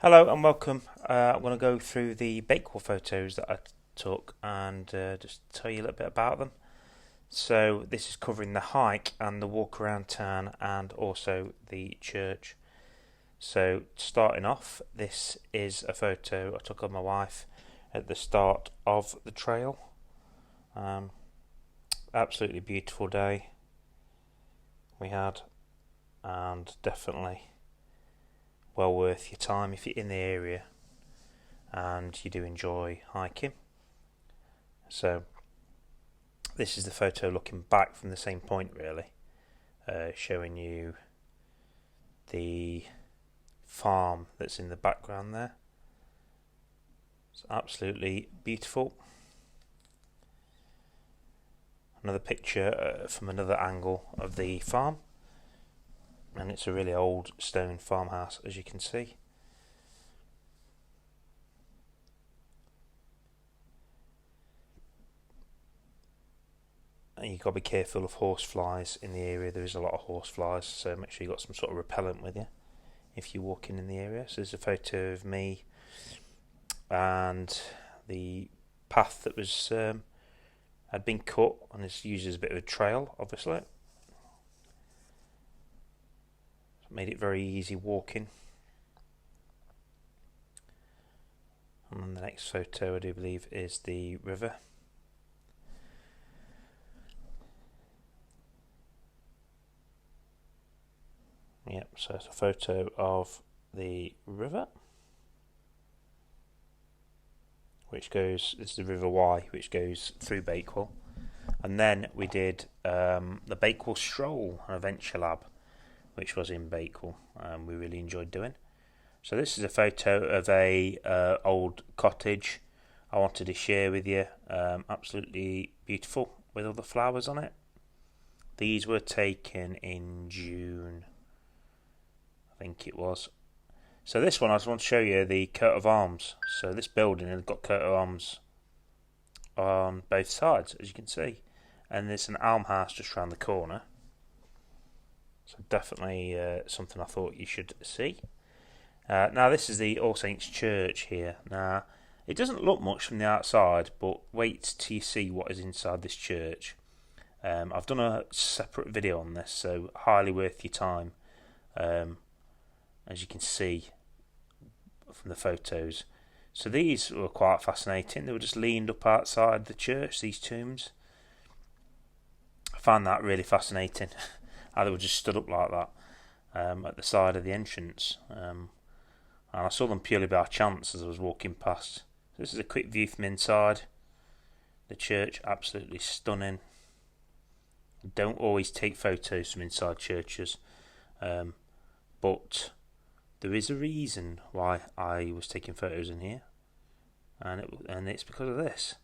Hello and welcome. I'm going to go through the Bakewell photos that I took and just tell you a little bit about them. So this is covering the hike and the walk around town and also the church. So starting off, this is a photo I took of my wife at the start of the trail. Absolutely beautiful day we had, and definitely well worth your time if you're in the area and you do enjoy hiking. So this is the photo looking back from the same point, really, showing you the farm that's in the background there. It's absolutely beautiful. Another picture from another angle of the farm, and it's a really old stone farmhouse, as you can see. And you've got to be careful of horse flies in the area. There is a lot of horse flies, so make sure you've got some sort of repellent with you if you're walking in the area. So there's a photo of me and the path that was had been cut and is used as a bit of a trail, obviously. Made it very easy walking. And then the next photo, I do believe, is the river. Yep, so it's a photo of the river, which goes, this is the River Wye, which goes through Bakewell. And then we did the Bakewell Stroll, an adventure lab, which was in Bakewell, and we really enjoyed doing. So this is a photo of a old cottage I wanted to share with you. Absolutely beautiful with all the flowers on it. These were taken in June, I think it was. So this one, I just want to show you the coat of arms. So this building has got coat of arms on both sides, as you can see. And there's an almhouse just round the corner. So definitely something I thought you should see. Now this is the All Saints Church here. Now it doesn't look much from the outside, but wait till you see what is inside this church. I've done a separate video on this, so highly worth your time. As you can see from the photos. So these were quite fascinating. They were just leaned up outside the church, these tombs. I found that really fascinating. How they were just stood up like that at the side of the entrance. And I saw them purely by chance as I was walking past. So this is a quick view from inside. The church, absolutely stunning. Don't always take photos from inside churches, but there is a reason why I was taking photos in here, and it's because of this.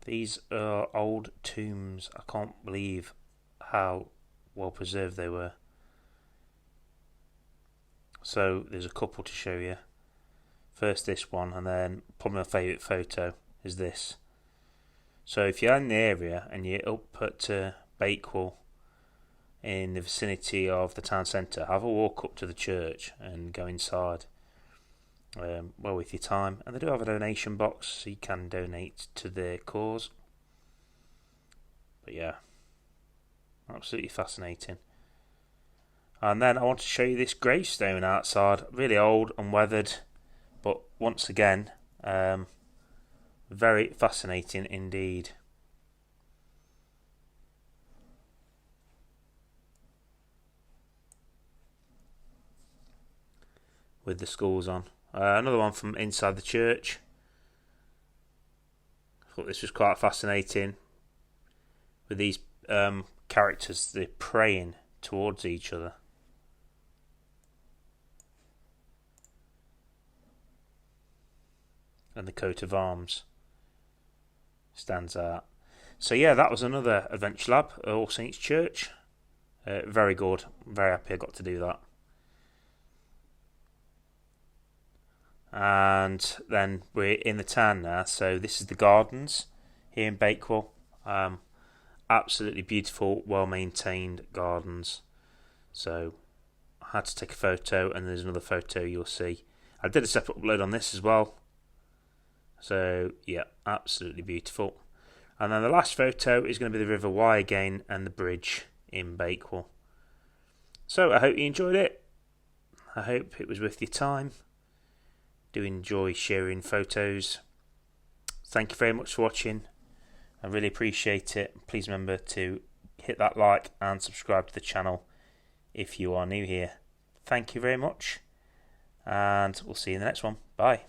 These are old tombs. I can't believe how well preserved they were. So there's a couple to show you. First this one, and then probably my favourite photo is this. So if you're in the area and you're up at Bakewell, in the vicinity of the town centre, have a walk up to the church and go inside well with your time. And they do have a donation box, so you can donate to their cause. But yeah, absolutely fascinating. And then I want to show you this gravestone outside, really old and weathered, but once again very fascinating indeed. With the skulls on. Another one from inside the church. I thought this was quite fascinating. With these characters, they're praying towards each other. And the coat of arms stands out. So yeah, that was another adventure lab at All Saints Church. Very good. Very happy I got to do that. And then we're in the town now, so this is the gardens here in Bakewell. Absolutely beautiful, well maintained gardens. So I had to take a photo, and there's another photo you'll see I did a separate upload on this as well. So yeah, absolutely beautiful. And then the last photo is going to be the River Wye again and the bridge in Bakewell. So I hope you enjoyed it. I hope it was worth your time. Do enjoy sharing photos. Thank you very much for watching. I really appreciate it. Please remember to hit that like and subscribe to the channel if you are new here. Thank you very much, and we'll see you in the next one. Bye.